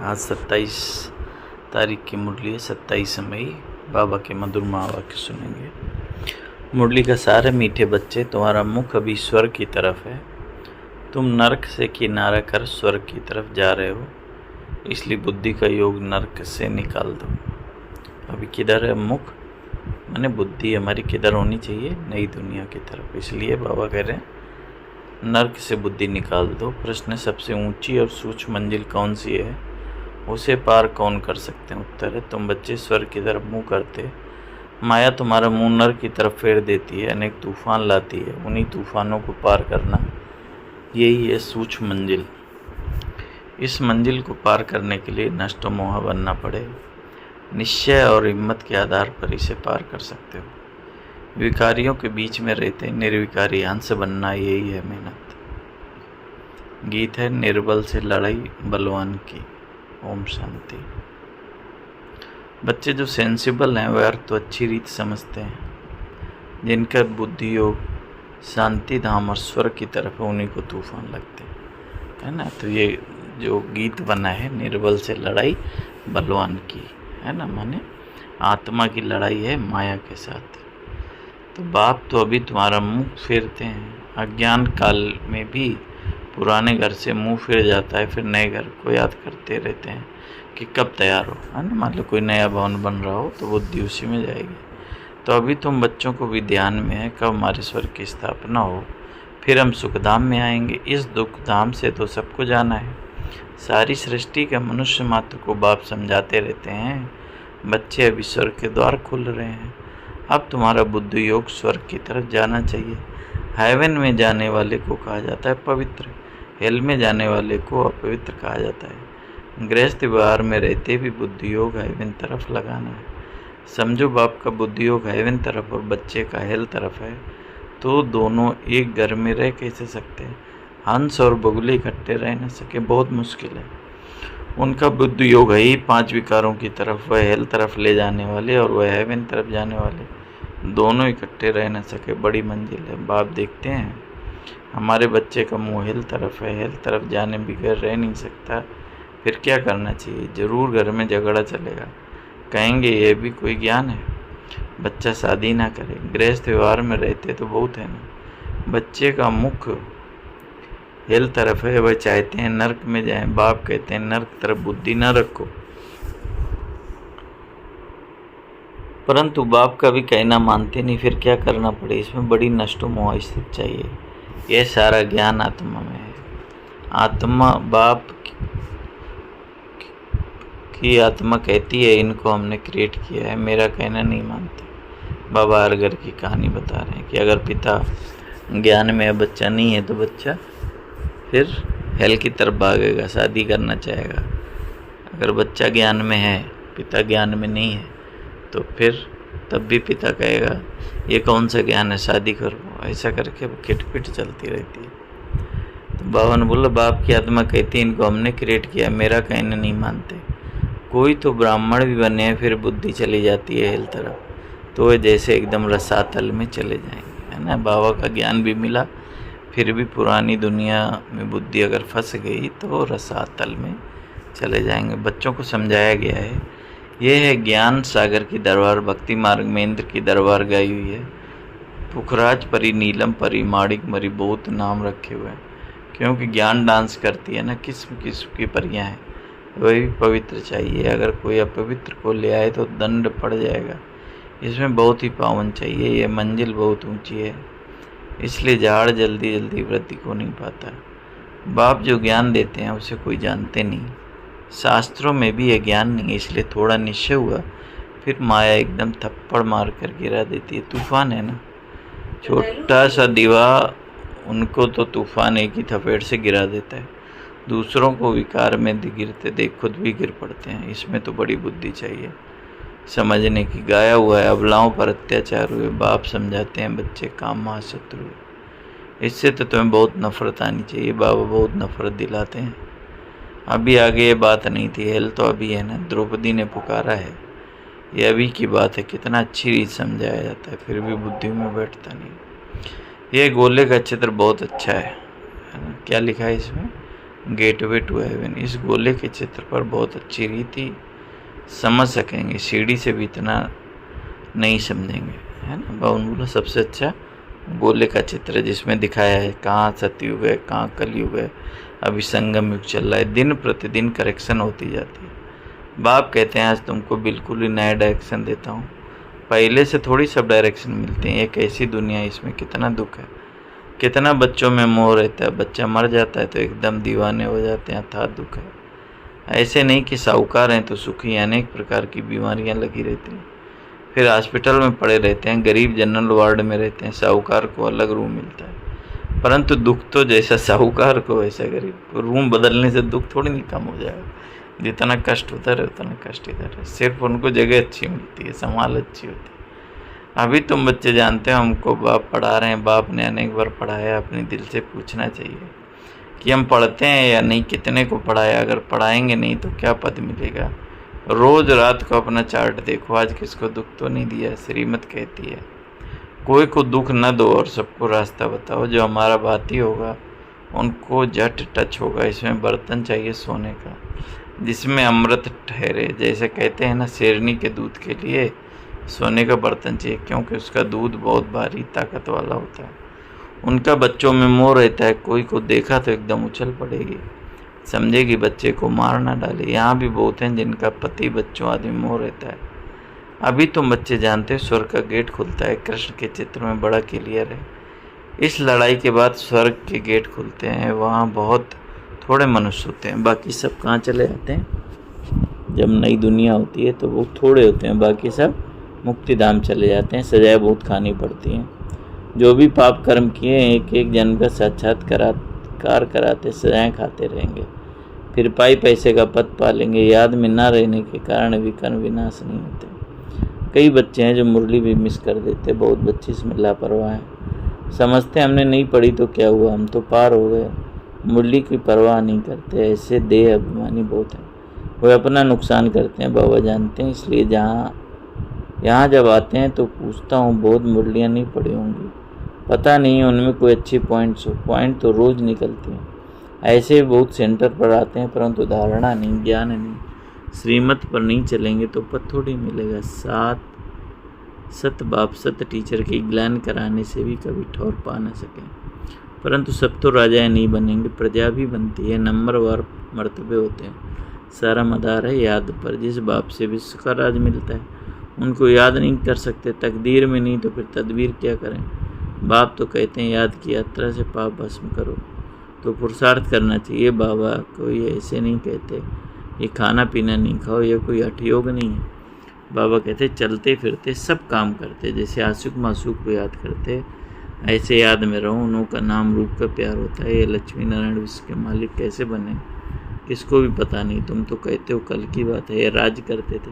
आज 27 तारीख की मुरली है। 27 मई। बाबा के मधुर वाक्य सुनेंगे। मुरली का सारे मीठे बच्चे, तुम्हारा मुख अभी स्वर्ग की तरफ है। तुम नरक से किनारा कर स्वर्ग की तरफ जा रहे हो, इसलिए बुद्धि का योग नरक से निकाल दो। अभी किधर है मुख, माने बुद्धि हमारी किधर होनी चाहिए, नई दुनिया की तरफ। इसलिए बाबा कह रहे हैं नरक से बुद्धि निकाल दो। प्रश्न, सबसे ऊंची और सूक्ष्म मंजिल कौन सी है, उसे पार कौन कर सकते हैं? उत्तर है, तुम बच्चे स्वर्ग की तरफ मुंह करते, माया तुम्हारा मुंह नरक की तरफ फेर देती है, अनेक तूफान लाती है। उन्हीं तूफानों को पार करना, यही है सूक्ष्म मंजिल। इस मंजिल को पार करने के लिए नष्ट मोह बनना पड़े। निश्चय और हिम्मत के आधार पर इसे पार कर सकते हो। विकारियों के बीच में रहते निर्विकारी हंस बनना, यही है मेहनत। गीत है, निर्बल से लड़ाई बलवान की। ओम शांति। बच्चे जो सेंसिबल हैं वह अर्थ तो अच्छी रीत समझते हैं, जिनका बुद्धि योग शांति धाम और स्वर्ग की तरफ है, उन्हीं को तूफान लगते हैं, है ना। तो ये जो गीत बना है, निर्बल से लड़ाई बलवान की, है ना, माने आत्मा की लड़ाई है माया के साथ। तो बाप तो अभी तुम्हारा मुंह फेरते हैं। अज्ञान काल में भी पुराने घर से मुंह फिर जाता है, फिर नए घर को याद करते रहते हैं कि कब तैयार हो, है ना। मान लो कोई नया भवन बन रहा हो तो बुद्धि उसी में जाएगी। तो अभी तुम बच्चों को भी ध्यान में है कब हमारे स्वर्ग की स्थापना हो, फिर हम सुखधाम में आएंगे। इस दुखधाम से तो सबको जाना है। सारी सृष्टि के मनुष्य मात्र को बाप समझाते रहते हैं, बच्चे अभी स्वर्ग के द्वार खुल रहे हैं। अब तुम्हारा बुद्धि योग स्वर्ग की तरफ जाना चाहिए। हेवन में जाने वाले को कहा जाता है पवित्र, हेल में जाने वाले को अपवित्र कहा जाता है। गृहस्थ व्यवहार में रहते भी बुद्धि योग हेवन तरफ लगाना है। समझो बाप का बुद्धि योग हेवन तरफ और बच्चे का हेल तरफ है, तो दोनों एक घर में रह कैसे सकते हैं? हंस और बगुले इकट्ठे रह न सके, बहुत मुश्किल है। उनका बुद्धि योग है ही 5 विकारों की तरफ, वह हेल तरफ ले जाने वाले और वह हेवन तरफ जाने वाले, दोनों इकट्ठे रह न सके, बड़ी मंजिल है। बाप देखते हैं हमारे बच्चे का मुंह हेल तरफ है, हेल तरफ जाने बगैर रह नहीं सकता, फिर क्या करना चाहिए? जरूर घर में झगड़ा चलेगा। कहेंगे यह भी कोई ज्ञान है? बच्चा शादी ना करे, गृहस्थ व्यवहार में रहते तो बहुत है ना। बच्चे का मुख हेल तरफ है, वह चाहते हैं नरक में जाएं। बाप कहते हैं नरक तरफ बुद्धि न रखो। परंतु बाप का भी कहना मानते नहीं, फिर क्या करना पड़े? इसमें बड़ी नष्ट मोह स्थित चाहिए। यह सारा ज्ञान आत्मा में है। आत्मा बाप की आत्मा कहती है इनको हमने क्रिएट किया है, मेरा कहना नहीं मानते। बाबा हर घर की कहानी बता रहे हैं कि अगर पिता ज्ञान में है, बच्चा नहीं है, तो बच्चा फिर हेल की तरफ भागेगा, शादी करना चाहेगा। अगर बच्चा ज्ञान में है, पिता ज्ञान में नहीं है, तो फिर तब भी पिता कहेगा ये कौन सा ज्ञान है, शादी करो। ऐसा करके वो खिटपिट चलती रहती है। तो बाबा ने बोला बाप की आत्मा कहती है इनको हमने क्रिएट किया, मेरा कहना नहीं मानते। कोई तो ब्राह्मण भी बने हैं, फिर बुद्धि चली जाती है हेल तरफ, तो वे जैसे एकदम रसातल में चले जाएंगे, है ना। बाबा का ज्ञान भी मिला, फिर भी पुरानी दुनिया में बुद्धि अगर फंस गई तो रसातल में चले जाएंगे। बच्चों को समझाया गया है, यह है ज्ञान सागर की दरबार। भक्ति मार्ग में इंद्र की दरबार गाई हुई है। पुखराज परी, नीलम परी, माणिक मरी, बहुत नाम रखे हुए हैं, क्योंकि ज्ञान डांस करती है ना। किस्म किस्म की परियां हैं, वही भी पवित्र चाहिए। अगर कोई अपवित्र को ले आए तो दंड पड़ जाएगा। इसमें बहुत ही पावन चाहिए। ये मंजिल बहुत ऊंची है, इसलिए झाड़ जल्दी जल्दी वृद्धि को नहीं पाता। बाप जो ज्ञान देते हैं उसे कोई जानते नहीं। शास्त्रों में भी ये ज्ञान नहीं है, इसलिए थोड़ा निश्चय हुआ, फिर माया एकदम थप्पड़ मार कर गिरा देती है। तूफान है ना, छोटा सा दीवा, उनको तो तूफान एक ही थपेड़ से गिरा देता है। दूसरों को विकार में गिरते देख खुद भी गिर पड़ते हैं। इसमें तो बड़ी बुद्धि चाहिए समझने की। गाया हुआ है अबलाओं पर अत्याचार हुए, बाप समझाते हैं बच्चे काम महाशत्रु हुए। इससे तो तुम्हें बहुत नफरत आनी चाहिए। बाबा बहुत नफरत दिलाते हैं। अभी आगे ये बात नहीं थी, हेल तो अभी है ना। द्रौपदी ने पुकारा है, ये अभी की बात है। कितना अच्छी रीत समझाया जाता है, फिर भी बुद्धि में बैठता नहीं। ये गोले का चित्र बहुत अच्छा है ना। क्या लिखा है इसमें? Gateway to heaven. इस गोले के चित्र पर बहुत अच्छी रीति समझ सकेंगे, सीढ़ी से भी इतना नहीं समझेंगे, है ना। बावन बोला सबसे अच्छा गोले का चित्र जिसमें दिखाया है कहाँ सतयुग है, कहाँ कलयुग है, अभी संगम युग चल रहा है, दिन प्रतिदिन करेक्शन होती जाती है। बाप कहते हैं आज तुमको बिल्कुल ही नया डायरेक्शन देता हूँ, पहले से थोड़ी सब डायरेक्शन मिलते हैं। एक ऐसी दुनिया है, इसमें कितना दुख है, कितना बच्चों में मोह रहता है। बच्चा मर जाता है तो एकदम दीवाने हो जाते हैं, अर्थात दुख है। ऐसे नहीं कि साहूकार हैं तो सुखी, अनेक प्रकार की बीमारियां लगी रहती हैं, फिर हॉस्पिटल में पड़े रहते हैं, गरीब जनरल वार्ड में रहते हैं, साहूकार को अलग रूम मिलता है। परंतु दुख तो जैसा साहूकार को वैसा गरीब। रूम बदलने से दुख थोड़ी नहीं कम हो जाएगा, जितना कष्ट उधर है उतना कष्ट इधर है। सिर्फ उनको जगह अच्छी मिलती है, संभाल अच्छी होती है। अभी तुम बच्चे जानते हो हमको बाप पढ़ा रहे हैं, बाप ने अनेक बार पढ़ाया। अपने दिल से पूछना चाहिए कि हम पढ़ते हैं या नहीं, कितने को पढ़ाया, अगर पढ़ाएंगे नहीं तो क्या पद मिलेगा। रोज रात को अपना चार्ट देखो, आज किसको दुख तो नहीं दिया। श्रीमत कहती है कोई को दुख न दो और सबको रास्ता बताओ, जो हमारा भाती होगा उनको जट टच होगा। इसमें बर्तन चाहिए सोने का जिसमें अमृत ठहरे, जैसे कहते हैं ना शेरनी के दूध के लिए सोने का बर्तन चाहिए, क्योंकि उसका दूध बहुत भारी ताकत वाला होता है। उनका बच्चों में मोह रहता है, कोई को देखा तो एकदम उछल पड़ेगी, समझेगी बच्चे को मार ना डाले। यहाँ भी बहुत हैं जिनका पति बच्चों आदि मोह रहता है। अभी तुम बच्चे जानते हो स्वर्ग का गेट खुलता है, कृष्ण के चित्र में बड़ा क्लियर है। इस लड़ाई के बाद स्वर्ग के गेट खुलते हैं, वहाँ बहुत थोड़े मनुष्य होते हैं, बाकी सब कहाँ चले जाते हैं। जब नई दुनिया होती है तो वो थोड़े होते हैं, बाकी सब मुक्ति धाम चले जाते हैं। सजाएं बहुत खानी पड़ती हैं, जो भी पाप कर्म किए एक एक जन्म का साक्षात्कार कराते सजाएं खाते रहेंगे, फिर पाई पैसे का पद पालेंगे। याद में ना रहने के कारण भी कर्म विनाश नहीं होते। कई बच्चे हैं जो मुरली भी मिस कर देते, बहुत बच्चे इसमें लापरवाह हैं, समझते हमने नहीं पढ़ी तो क्या हुआ, हम तो पार हो गए, मुरली की परवाह नहीं करते। ऐसे देह अभिमानी बहुत हैं, वे अपना नुकसान करते हैं, बाबा जानते हैं। इसलिए यहाँ जब आते हैं तो पूछता हूँ बहुत मुरलियाँ नहीं पढ़ी होंगी, पता नहीं उनमें कोई अच्छी पॉइंट्स हो। पॉइंट तो रोज़ निकलती हैं। ऐसे बहुत सेंटर पर आते हैं परंतु धारणा नहीं, ज्ञान नहीं। श्रीमत पर नहीं चलेंगे तो पद थोड़ी मिलेगा। सत बाप सत टीचर की ज्ञान कराने से भी कभी ठौर पा न सकें। परंतु सब तो राजाएं नहीं बनेंगे, प्रजा भी बनती है, नंबरवार मर्तबे होते हैं। सारा मदार है याद पर, जिस बाप से विश्व का राज मिलता है उनको याद नहीं कर सकते, तकदीर में नहीं तो फिर तदबीर क्या करें। बाप तो कहते हैं याद की यात्रा से पाप भस्म करो, तो पुरुषार्थ करना चाहिए। बाबा कोई ऐसे नहीं कहते ये खाना पीना नहीं खाओ, ये कोई हठयोग नहीं है। बाबा कहते चलते फिरते सब काम करते, जैसे आशुक मासूक को याद करते ऐसे याद में रहो। उन्हों का नाम रूप का प्यार होता है। ये लक्ष्मी नारायण विश्व के मालिक कैसे बने किसको भी पता नहीं, तुम तो कहते हो कल की बात है। ये राज करते थे,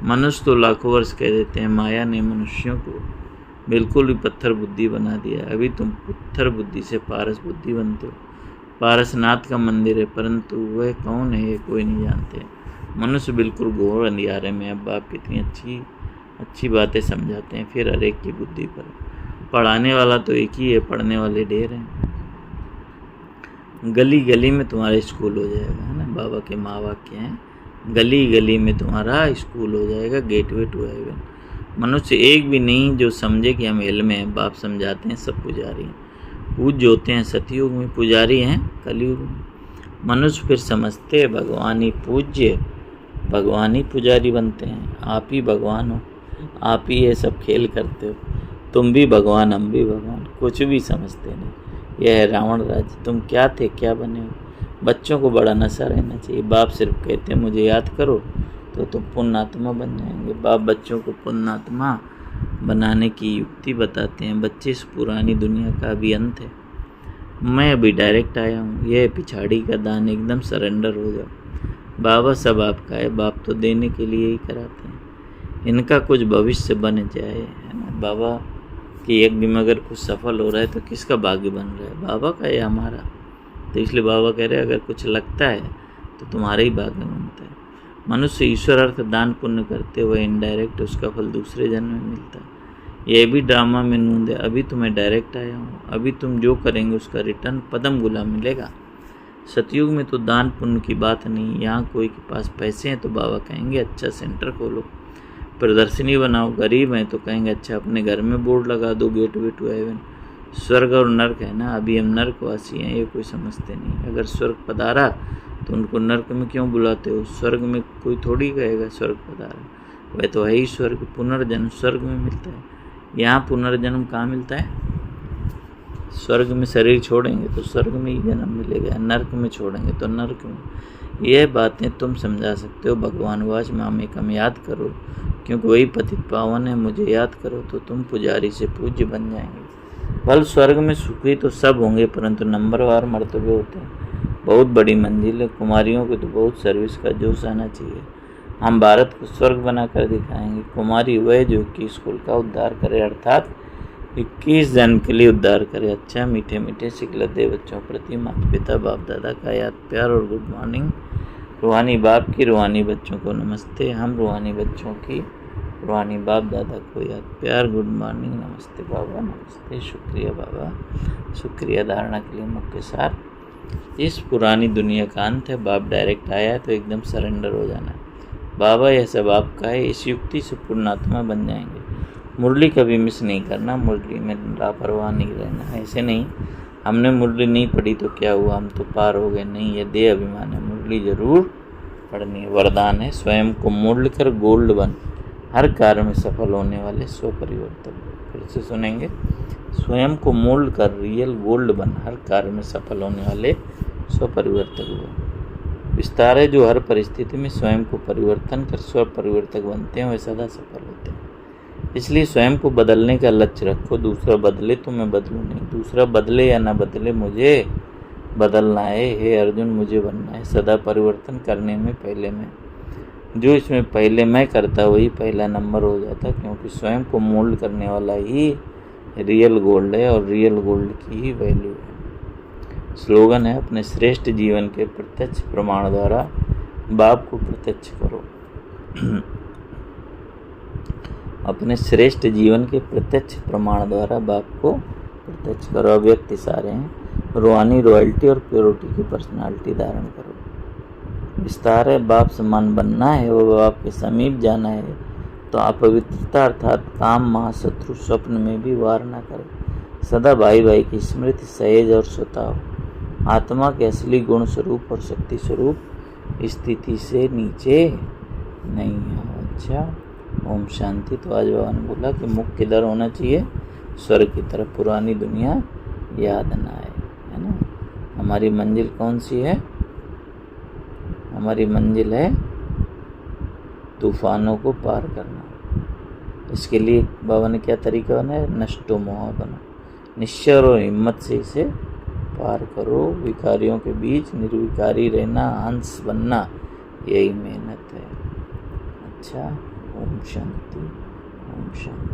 मनुष्य तो लाखों वर्ष कह देते हैं। माया ने मनुष्यों को बिल्कुल भी पत्थर बुद्धि बना दिया। अभी तुम पत्थर बुद्धि से पारस बुद्धि बनते हो। पारसनाथ का मंदिर है, परंतु वह कौन है ये कोई नहीं जानते। मनुष्य बिल्कुल घोर अंधियारे में। अब बाप कितनी अच्छी बातें समझाते हैं, फिर हर एक की बुद्धि पर। पढ़ाने वाला तो एक ही है, पढ़ने वाले ढेर हैं। गली गली में तुम्हारा स्कूल हो जाएगा, है ना। बाबा के माँ वाक्य हैं, गली गली में तुम्हारा स्कूल हो जाएगा, गेटवे टू हेवन। मनुष्य एक भी नहीं जो समझे कि हम हेल में हैं। बाप समझाते हैं सब पुजारी हैं, पूज्य होते हैं सतयुग में, पुजारी हैं कलयुग में। मनुष्य फिर समझते हैं भगवान ही पूज्य, भगवान ही पुजारी बनते हैं। आप ही भगवान हो, आप ही ये सब खेल करते हो। तुम भी भगवान, हम भी भगवान, कुछ भी समझते नहीं। यह है रावण राज्य। तुम क्या थे क्या बने हो। बच्चों को बड़ा नशा रहना चाहिए। बाप सिर्फ कहते हैं मुझे याद करो तो तुम पुण्यात्मा बन जाएंगे। बाप बच्चों को पुण्यात्मा बनाने की युक्ति बताते हैं। बच्चे इस पुरानी दुनिया का भी अंत है। मैं अभी डायरेक्ट आया हूँ, यह पिछाड़ी का दान, एकदम सरेंडर हो जाओ। बाबा सब आपका है, बाप तो देने के लिए ही कराते हैं। इनका कुछ भविष्य बन जाए, है ना। बाबा की एक दिन अगर कुछ सफल हो रहा है तो किसका भाग्य बन रहा है, बाबा का या हमारा। तो इसलिए बाबा कह रहे हैं अगर कुछ लगता है तो तुम्हारा ही भाग्य बनता है। मनुष्य ईश्वर अर्थ दान पुण्य करते हुए इनडायरेक्ट उसका फल दूसरे जन्म में मिलता है। यह भी ड्रामा में नूंद है। अभी तुम्हें डायरेक्ट आया हूँ, अभी तुम जो करेंगे उसका रिटर्न पदम गुला मिलेगा। सतयुग में तो दान पुण्य की बात नहीं, यहाँ कोई के पास पैसे हैं तो बाबा कहेंगे अच्छा सेंटर खोलो, प्रदर्शनी बनाओ, गरीब हैं तो कहेंगे अच्छा अपने घर में बोर्ड लगा दो, गेटवे टू हेवन। स्वर्ग और नर्क है ना, अभी हम नर्कवासी हैं, ये कोई समझते नहीं। अगर स्वर्ग पधारा तो उनको नर्क में क्यों बुलाते हो? स्वर्ग में कोई थोड़ी कहेगा स्वर्ग पधारा, वह तो है ही स्वर्ग। पुनर्जन्म स्वर्ग में मिलता है, यहाँ पुनर्जन्म कहाँ मिलता है? स्वर्ग में शरीर छोड़ेंगे तो स्वर्ग में ही जन्म मिलेगा, नर्क में छोड़ेंगे तो नर्क में। यह बातें तुम समझा सकते हो। भगवान वाच माम एकम याद करो, क्योंकि वही पतित पावन है, मुझे याद करो तो तुम पुजारी से पूज्य बन जाएंगे। भल स्वर्ग में सुखी तो सब होंगे, परंतु नंबरवार मर्तबे होते हैं, बहुत बड़ी मंजिल है। कुमारियों को तो बहुत सर्विस का जोश आना चाहिए। हम भारत को स्वर्ग बनाकर दिखाएंगे। कुमारी वह जो 21 कुल का उद्धार करे, अर्थात 21 जन्म के लिए उद्धार करे। अच्छा मीठे मीठे सिखलत दे बच्चों प्रति माता पिता बाप दादा का याद प्यार और गुड मॉर्निंग। रूहानी बाप की रूहानी बच्चों को नमस्ते। हम रूहानी बच्चों की रूहानी बाप दादा को याद प्यार गुड मॉर्निंग। नमस्ते बाबा, नमस्ते, शुक्रिया बाबा, शुक्रिया। धारणा के लिए मुख्य सार, इस पुरानी दुनिया का अंत है। बाप डायरेक्ट आया है तो एकदम सरेंडर हो जाना है। बाबा यह सब आपका है, इस युक्ति से पूर्णात्मा बन जाएंगे। मुरली कभी मिस नहीं करना, मुरली में लापरवाह नहीं रहना। ऐसे नहीं हमने मुरली नहीं पढ़ी तो क्या हुआ, हम तो पार हो गए, नहीं, ये देह अभिमान है। मुरली जरूर पढ़नी है, वरदान है। स्वयं को मोल्ड कर गोल्ड बन, हर कार्य में सफल होने वाले स्वपरिवर्तक। फिर से सुनेंगे, स्वयं को मोल्ड कर रियल गोल्ड बन, हर कार्य में सफल होने वाले स्वपरिवर्तक हुआ। विस्तार है, जो हर परिस्थिति में स्वयं को परिवर्तन कर स्वपरिवर्तक बनते हैं वे सदा सफल होते हैं। इसलिए स्वयं को बदलने का लक्ष्य रखो। दूसरा बदले तो मैं बदलूं नहीं, दूसरा बदले या ना बदले मुझे बदलना है। हे अर्जुन, मुझे बनना है। सदा परिवर्तन करने में पहले मैं, जो इसमें पहले मैं करता वही पहला नंबर हो जाता, क्योंकि स्वयं को मोल्ड करने वाला ही रियल गोल्ड है और रियल गोल्ड की ही वैल्यू है। स्लोगन है, अपने श्रेष्ठ जीवन के प्रत्यक्ष प्रमाण द्वारा बाप को प्रत्यक्ष करो। अपने श्रेष्ठ जीवन के प्रत्यक्ष प्रमाण द्वारा बाप को प्रत्यक्ष करो। अव्यक्त सारे हैं, रूहानी रॉयल्टी और प्योरिटी की पर्सनालिटी धारण करो। विस्तार है, बाप समान बनना है, वो बाप के समीप जाना है तो अपवित्रता अर्थात काम महाशत्रु स्वप्न में भी वार न करो। सदा भाई भाई की स्मृति, सहेज और सुताओ। आत्मा के असली गुण स्वरूप और शक्ति स्वरूप स्थिति से नीचे नहीं हो। अच्छा, ओम शांति। तो आज बाबा ने बोला कि मुख किधर होना चाहिए? स्वर्ग की तरफ। पुरानी दुनिया याद ना आए, है ना। हमारी मंजिल कौन सी है? हमारी मंजिल है तूफानों को पार करना। इसके लिए बाबा ने क्या तरीका बनाया? नष्टो मोह बनो, निश्चय और हिम्मत से इसे पार करो। विकारियों के बीच निर्विकारी रहना, अंश बनना, यही मेहनत है। अच्छा, ओम शांति, ओम शांति।